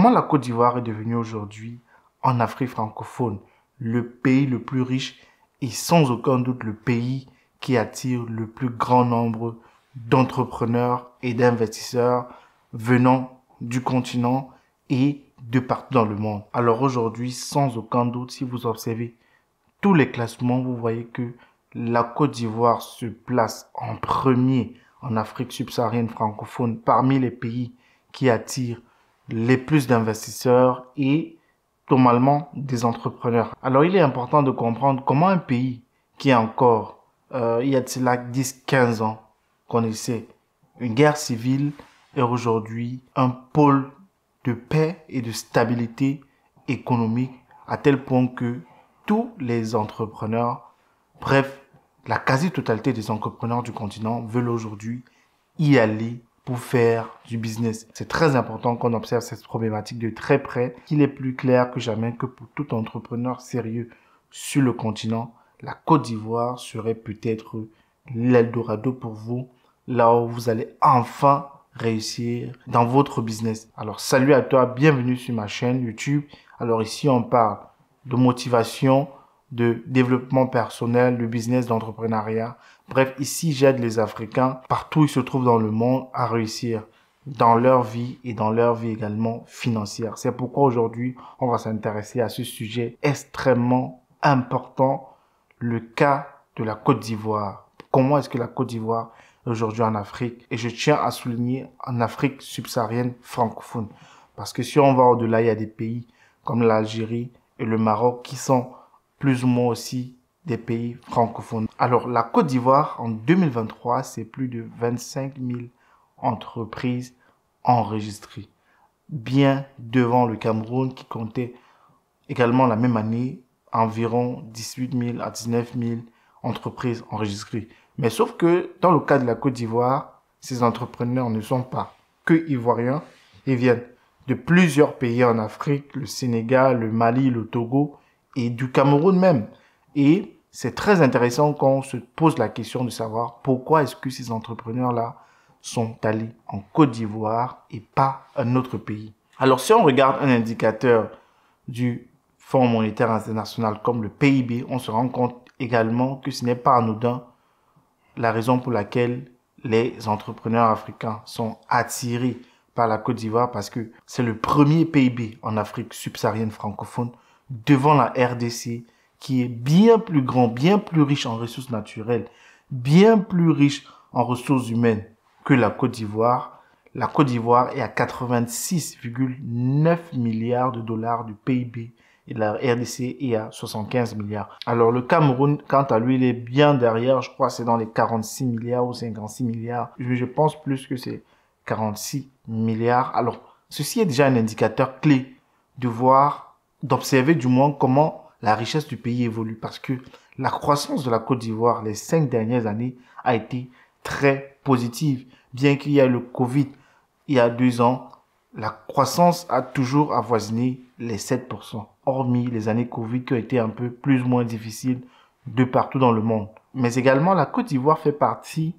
Comment la Côte d'Ivoire est devenue aujourd'hui, en Afrique francophone, le pays le plus riche et sans aucun doute le pays qui attire le plus grand nombre d'entrepreneurs et d'investisseurs venant du continent et de partout dans le monde. Alors aujourd'hui, sans aucun doute, si vous observez tous les classements, vous voyez que la Côte d'Ivoire se place en premier en Afrique subsaharienne francophone parmi les pays qui attirent les plus d'investisseurs et normalement des entrepreneurs. Alors il est important de comprendre comment un pays qui a encore, il y a de cela 10-15 ans, connaissait une guerre civile est aujourd'hui un pôle de paix et de stabilité économique à tel point que tous les entrepreneurs, bref, la quasi-totalité des entrepreneurs du continent veulent aujourd'hui y aller pour faire du business. C'est très important qu'on observe cette problématique de très près, qu'il est plus clair que jamais que pour tout entrepreneur sérieux sur le continent, la Côte d'Ivoire serait peut-être l'Eldorado pour vous, là où vous allez enfin réussir dans votre business. Alors salut à toi, bienvenue sur ma chaîne YouTube. Alors ici on parle de motivation, de développement personnel, de business, d'entrepreneuriat. Bref, ici j'aide les Africains partout où ils se trouvent dans le monde à réussir dans leur vie et dans leur vie également financière. C'est pourquoi aujourd'hui on va s'intéresser à ce sujet extrêmement important, le cas de la Côte d'Ivoire. Comment est-ce que la Côte d'Ivoire est aujourd'hui en Afrique? Et je tiens à souligner en Afrique subsaharienne francophone. Parce que si on va au-delà, il y a des pays comme l'Algérie et le Maroc qui sont plus ou moins aussi des pays francophones. Alors, la Côte d'Ivoire, en 2023, c'est plus de 25 000 entreprises enregistrées. Bien devant le Cameroun qui comptait également la même année environ 18 000 à 19 000 entreprises enregistrées. Mais sauf que dans le cas de la Côte d'Ivoire, ces entrepreneurs ne sont pas que ivoiriens. Ils viennent de plusieurs pays en Afrique, le Sénégal, le Mali, le Togo et du Cameroun même. Et c'est très intéressant quand on se pose la question de savoir pourquoi est-ce que ces entrepreneurs-là sont allés en Côte d'Ivoire et pas un autre pays. Alors si on regarde un indicateur du Fonds monétaire international comme le PIB, on se rend compte également que ce n'est pas anodin la raison pour laquelle les entrepreneurs africains sont attirés par la Côte d'Ivoire, parce que c'est le premier PIB en Afrique subsaharienne francophone devant la RDC qui est bien plus grand, bien plus riche en ressources naturelles, bien plus riche en ressources humaines que la Côte d'Ivoire. La Côte d'Ivoire est à 86,9 milliards de dollars du PIB et la RDC est à 75 milliards. Alors le Cameroun, quant à lui, il est bien derrière, je crois que c'est dans les 46 milliards ou 56 milliards. Je pense plus que c'est 46 milliards. Alors, ceci est déjà un indicateur clé de voir, d'observer du moins comment la richesse du pays évolue. Parce que la croissance de la Côte d'Ivoire les 5 dernières années a été très positive. Bien qu'il y ait le Covid il y a 2 ans, la croissance a toujours avoisiné les 7%. Hormis les années Covid qui ont été un peu plus ou moins difficiles de partout dans le monde. Mais également, la Côte d'Ivoire fait partie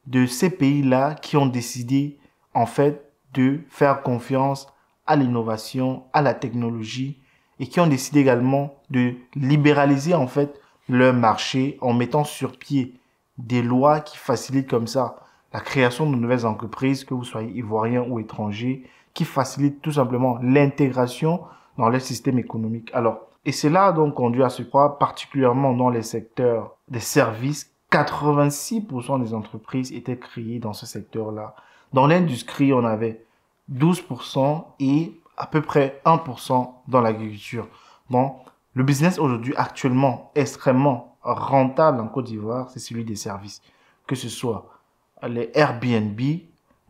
de ces pays-là qui ont décidé en fait de faire confiance à l'innovation, à la technologie et qui ont décidé également de libéraliser en fait leur marché en mettant sur pied des lois qui facilitent comme ça la création de nouvelles entreprises, que vous soyez ivoirien ou étranger, qui facilitent tout simplement l'intégration dans le système économique. Alors, et cela a donc conduit à se croire particulièrement dans les secteurs des services. 86% des entreprises étaient créées dans ce secteur-là. Dans l'industrie, on avait 12% et à peu près 1% dans l'agriculture. Bon, le business aujourd'hui actuellement extrêmement rentable en Côte d'Ivoire, c'est celui des services. Que ce soit les Airbnb,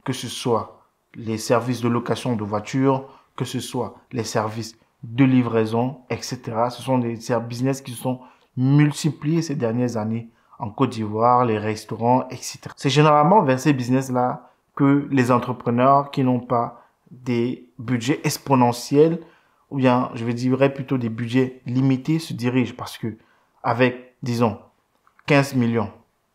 que ce soit les services de location de voitures, que ce soit les services de livraison, etc. Ce sont des business qui se sont multipliés ces dernières années en Côte d'Ivoire, les restaurants, etc. C'est généralement vers ces business-là que les entrepreneurs qui n'ont pas des budgets exponentiels, ou bien, je dirais plutôt des budgets limités, se dirigent. Parce que avec, disons, 15 millions,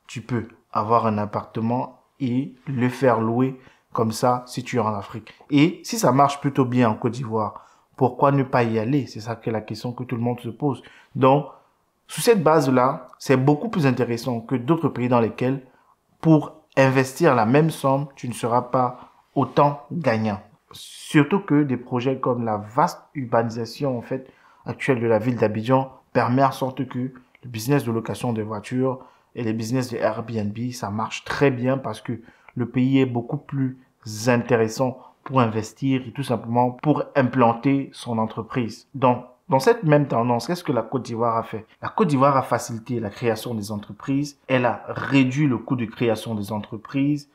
tu peux avoir un appartement et le faire louer comme ça si tu es en Afrique. Et si ça marche plutôt bien en Côte d'Ivoire, pourquoi ne pas y aller? C'est ça que la question que tout le monde se pose. Donc, sous cette base-là, c'est beaucoup plus intéressant que d'autres pays dans lesquels, pour investir la même somme, tu ne seras pas autant gagnant. Surtout que des projets comme la vaste urbanisation, en fait, actuelle de la ville d'Abidjan permet en sorte que le business de location de voitures et les business de Airbnb, ça marche très bien parce que le pays est beaucoup plus intéressant pour investir et tout simplement pour implanter son entreprise. Donc, dans cette même tendance, qu'est-ce que la Côte d'Ivoire a fait? La Côte d'Ivoire a facilité la création des entreprises, elle a réduit le coût de création des entreprises,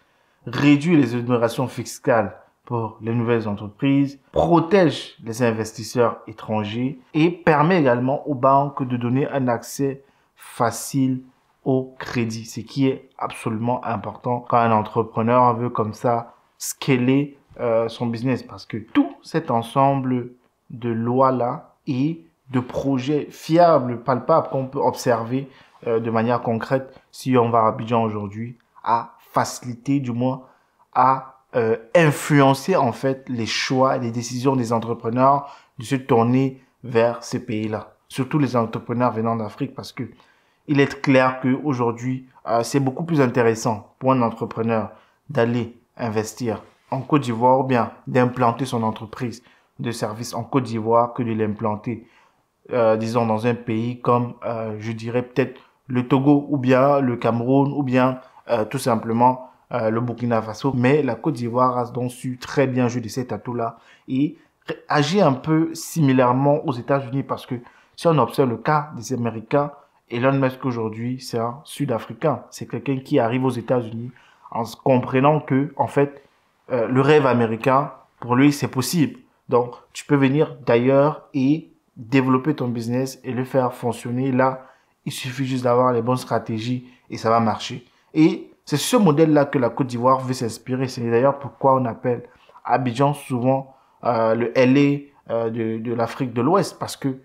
réduit les exonérations fiscales pour les nouvelles entreprises, protège les investisseurs étrangers et permet également aux banques de donner un accès facile au crédit, ce qui est absolument important quand un entrepreneur veut comme ça scaler son business, parce que tout cet ensemble de lois-là et de projets fiables, palpables, qu'on peut observer de manière concrète si on va à Abidjan aujourd'hui, a facilité, du moins, à influencer en fait les choix et les décisions des entrepreneurs de se tourner vers ces pays-là. Surtout les entrepreneurs venant d'Afrique, parce que il est clair qu'aujourd'hui, c'est beaucoup plus intéressant pour un entrepreneur d'aller investir en Côte d'Ivoire ou bien d'implanter son entreprise de service en Côte d'Ivoire que de l'implanter, disons, dans un pays comme, je dirais peut-être le Togo ou bien le Cameroun ou bien tout simplement le Burkina Faso. Mais la Côte d'Ivoire a donc su très bien jouer de cet atout-là et agir un peu similairement aux États-Unis, parce que si on observe le cas des Américains, Elon Musk aujourd'hui, c'est un Sud-Africain. C'est quelqu'un qui arrive aux États-Unis en comprenant que, en fait, le rêve américain, pour lui, c'est possible. Donc, tu peux venir d'ailleurs et développer ton business et le faire fonctionner. Là, il suffit juste d'avoir les bonnes stratégies et ça va marcher. Et c'est ce modèle-là que la Côte d'Ivoire veut s'inspirer. C'est d'ailleurs pourquoi on appelle Abidjan souvent le LA de l'Afrique de l'Ouest, parce que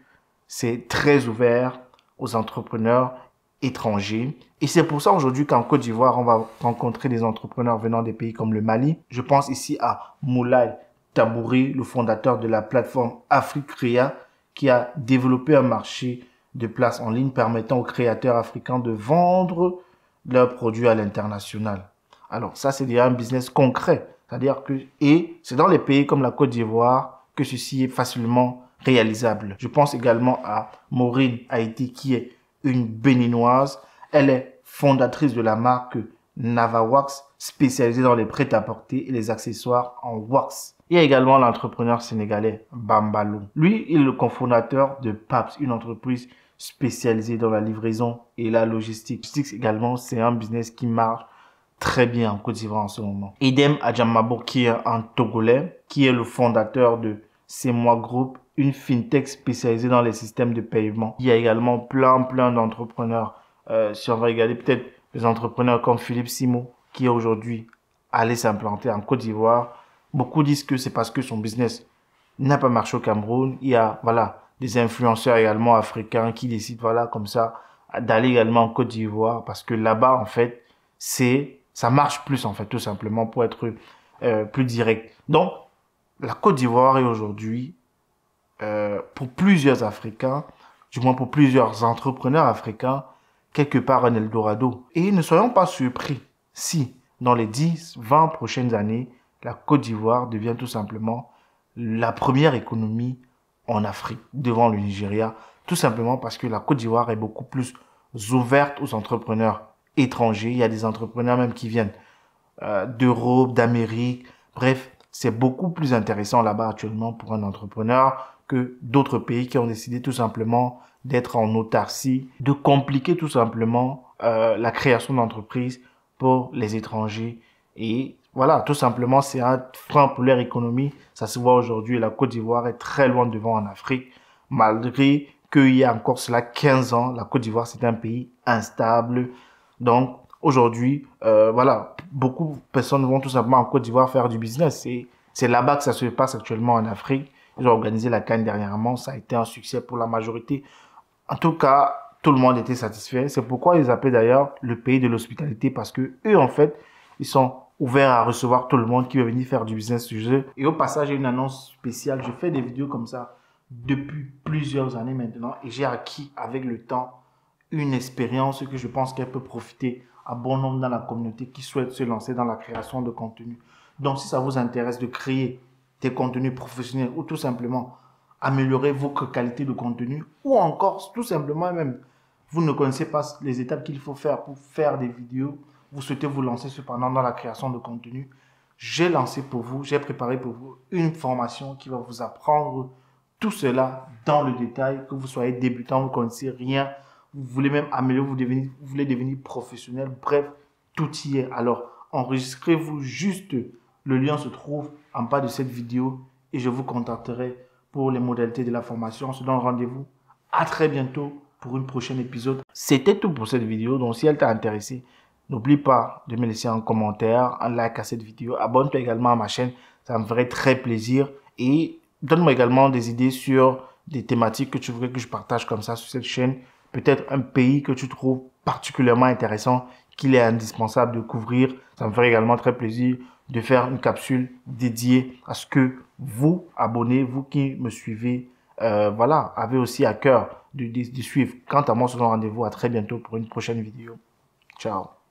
c'est très ouvert aux entrepreneurs étrangers. Et c'est pour ça aujourd'hui qu'en Côte d'Ivoire, on va rencontrer des entrepreneurs venant des pays comme le Mali. Je pense ici à Moulay Tabouri, le fondateur de la plateforme Africrea, qui a développé un marché de places en ligne permettant aux créateurs africains de vendre leurs produits à l'international. Alors ça, c'est déjà un business concret. C'est-à-dire que, et c'est dans les pays comme la Côte d'Ivoire que ceci est facilement réalisable. Je pense également à Maureen Haïti, qui est une béninoise. Elle est fondatrice de la marque Navawax, spécialisée dans les prêt-à-porter et les accessoires en wax. Il y a également l'entrepreneur sénégalais Bambalo. Lui, il est le cofondateur de PAPS, une entreprise spécialisée dans la livraison et la logistique. Logistique également, c'est un business qui marche très bien en Côte d'Ivoire en ce moment. Idem Adjamabo, qui est un Togolais, qui est le fondateur de C'est Moi Group, une fintech spécialisée dans les systèmes de paiement. Il y a également plein d'entrepreneurs. Si on va regarder peut-être des entrepreneurs comme Philippe Simo, qui est aujourd'hui allé s'implanter en Côte d'Ivoire. Beaucoup disent que c'est parce que son business n'a pas marché au Cameroun. Il y a, voilà, des influenceurs également africains qui décident, voilà, comme ça, d'aller également en Côte d'Ivoire, parce que là-bas, en fait, ça marche plus, en fait, tout simplement, pour être plus direct. Donc, la Côte d'Ivoire est aujourd'hui, pour plusieurs Africains, du moins pour plusieurs entrepreneurs africains, quelque part un Eldorado. Et ne soyons pas surpris si, dans les 10, 20 prochaines années, la Côte d'Ivoire devient tout simplement la première économie en Afrique, devant le Nigeria, tout simplement parce que la Côte d'Ivoire est beaucoup plus ouverte aux entrepreneurs étrangers. Il y a des entrepreneurs même qui viennent d'Europe, d'Amérique. Bref, c'est beaucoup plus intéressant là-bas actuellement pour un entrepreneur que d'autres pays qui ont décidé tout simplement d'être en autarcie, de compliquer tout simplement la création d'entreprises pour les étrangers. Et voilà, tout simplement, c'est un frein pour leur économie. Ça se voit aujourd'hui. La Côte d'Ivoire est très loin devant en Afrique, malgré qu'il y a encore cela 15 ans, la Côte d'Ivoire, c'est un pays instable. Donc, aujourd'hui, voilà, beaucoup de personnes vont tout simplement en Côte d'Ivoire faire du business. C'est là-bas que ça se passe actuellement en Afrique. Ils ont organisé la CAN dernièrement. Ça a été un succès pour la majorité. En tout cas, tout le monde était satisfait. C'est pourquoi ils appellent d'ailleurs le pays de l'hospitalité, parce que eux, en fait, ils sont ouvert à recevoir tout le monde qui veut venir faire du business sur jeu. Et au passage, j'ai une annonce spéciale. Je fais des vidéos comme ça depuis plusieurs années maintenant et j'ai acquis avec le temps une expérience que je pense qu'elle peut profiter à bon nombre dans la communauté qui souhaite se lancer dans la création de contenu. Donc, si ça vous intéresse de créer des contenus professionnels ou tout simplement améliorer votre qualité de contenu ou encore tout simplement même, vous ne connaissez pas les étapes qu'il faut faire pour faire des vidéos, vous souhaitez vous lancer cependant dans la création de contenu, j'ai lancé pour vous, j'ai préparé pour vous une formation qui va vous apprendre tout cela dans le détail, que vous soyez débutant, vous ne connaissez rien, vous voulez même améliorer, vous voulez devenir professionnel, bref, tout y est. Alors, enregistrez-vous juste, le lien se trouve en bas de cette vidéo et je vous contacterai pour les modalités de la formation. On se donne rendez-vous à très bientôt pour une prochaine épisode. C'était tout pour cette vidéo, donc si elle t'a intéressé, n'oublie pas de me laisser un commentaire, un like à cette vidéo. Abonne-toi également à ma chaîne, ça me ferait très plaisir. Et donne-moi également des idées sur des thématiques que tu voudrais que je partage comme ça sur cette chaîne. Peut-être un pays que tu trouves particulièrement intéressant, qu'il est indispensable de couvrir. Ça me ferait également très plaisir de faire une capsule dédiée à ce que vous, abonnez, vous qui me suivez, voilà, avez aussi à cœur de suivre. Quant à moi, on se donne rendez-vous à très bientôt pour une prochaine vidéo. Ciao.